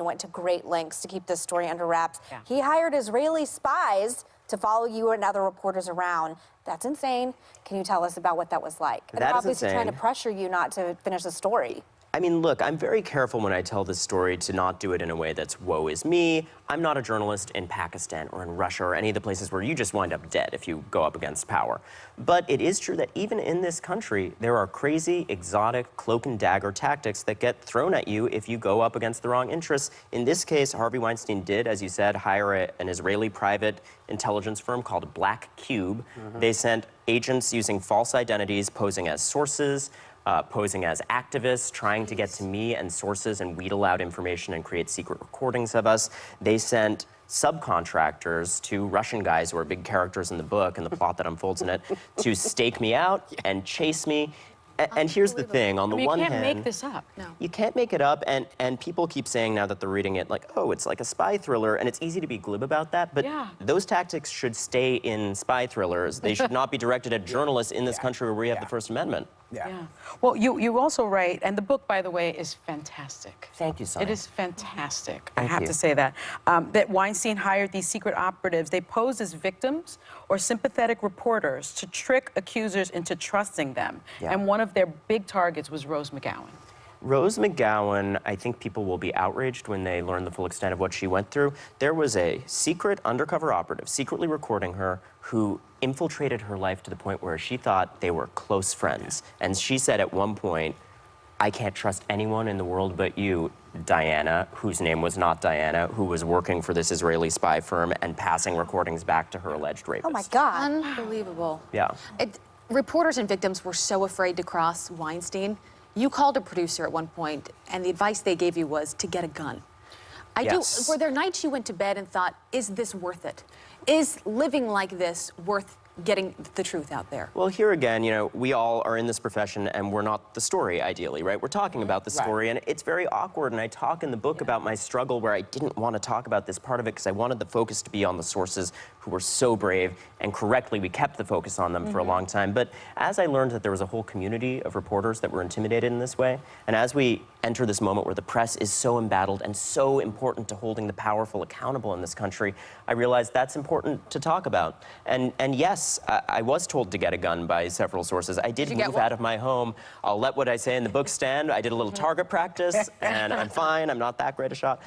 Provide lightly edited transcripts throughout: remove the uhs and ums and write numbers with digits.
went to great lengths to keep this story under wraps. Yeah. He hired Israeli spies to follow you and other reporters around. That's insane. Can you tell us about what that was like? And That they're is obviously insane. trying to pressure you not to finish the story. I mean, look, I'm very careful when I tell this story to not do it in a way that's woe is me. I'm not a journalist in Pakistan or in Russia or any of the places where you just wind up dead if you go up against power. But it is true that even in this country, there are crazy, exotic, cloak and dagger tactics that get thrown at you if you go up against the wrong interests. In this case, Harvey Weinstein did, as you said, hire an Israeli private intelligence firm called Black Cube. They sent agents using false identities, posing as sources, posing as activists, trying to get to me and sources and wheedle out information and create secret recordings of us. They sent subcontractors to Russian guys who are big characters in the book and the plot that unfolds in it to stake me out and chase me. And here's the thing, on the one hand... You can't make this up. No. You can't make it up, and people keep saying now that they're reading it, like, oh, it's like a spy thriller, and it's easy to be glib about that, but those tactics should stay in spy thrillers. They should not be directed at journalists in this country where we have the First Amendment. Well, you also write, and the book, by the way, is fantastic. Thank you, Sonny. It is fantastic. Thank I have you. to say that. That Weinstein hired these secret operatives. They posed as victims or sympathetic reporters to trick accusers into trusting them. And one of their big targets was Rose McGowan. Rose McGowan, I think people will be outraged when they learn the full extent of what she went through. There was a secret undercover operative secretly recording her who infiltrated her life to the point where she thought they were close friends. And she said at one point, I can't trust anyone in the world but you, Diana, whose name was not Diana, who was working for this Israeli spy firm and passing recordings back to her alleged rapist. Oh my God. Unbelievable. Yeah. Reporters and victims were so afraid to cross Weinstein. You called a producer at one point, and the advice they gave you was to get a gun. Yes. Were there nights you went to bed and thought, is this worth it? Is living like this worth getting the truth out there? Well, here again, you know, we all are in this profession and we're not the story, ideally, right? We're talking about the story, and it's very awkward, and I talk in the book about my struggle where I didn't want to talk about this part of it because I wanted the focus to be on the sources who were so brave, and correctly, we kept the focus on them for a long time. But as I learned that there was a whole community of reporters that were intimidated in this way, and as we enter this moment where the press is so embattled and so important to holding the powerful accountable in this country, I realized that's important to talk about. And yes, I was told to get a gun by several sources. I did move out of my home. I'll let what I say in the book stand. I did a little target practice, and I'm fine. I'm not that great a shot.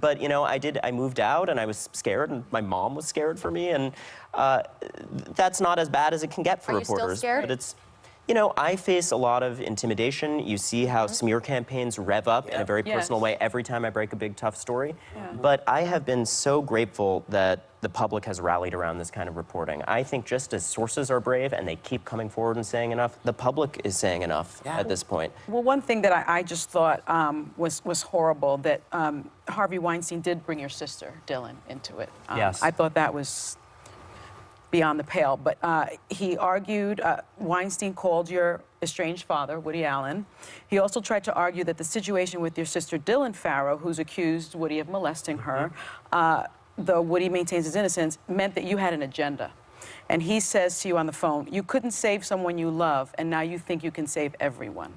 But, you know, I moved out, and I was scared, and my mom was scared for me, and that's not as bad as it can get for reporters. Are you still scared? But it's, you know, I face a lot of intimidation. You see how smear campaigns rev up in a very personal way every time I break a big, tough story. But I have been so grateful that the public has rallied around this kind of reporting. I think just as sources are brave and they keep coming forward and saying enough, the public is saying enough at this point. Well, one thing that I just thought was horrible, that Harvey Weinstein did bring your sister, Dylan, into it. Yes. I thought that was beyond the pale, but he argued, Weinstein called your estranged father, Woody Allen. He also tried to argue that the situation with your sister, Dylan Farrow, who's accused Woody of molesting her, though Woody maintains his innocence, meant that you had an agenda. And he says to you on the phone, you couldn't save someone you love, and now you think you can save everyone.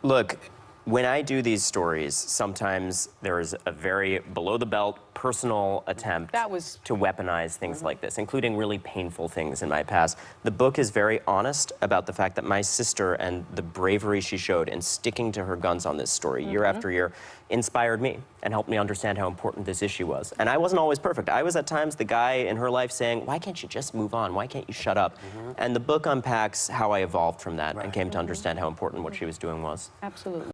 Look, when I do these stories, sometimes there is a very below-the-belt personal attempt to weaponize things like this, including really painful things in my past. The book is very honest about the fact that my sister and the bravery she showed in sticking to her guns on this story year after year inspired me and helped me understand how important this issue was. And I wasn't always perfect. I was at times the guy in her life saying, why can't you just move on? Why can't you shut up? And the book unpacks how I evolved from that and came to understand how important what she was doing was. Absolutely.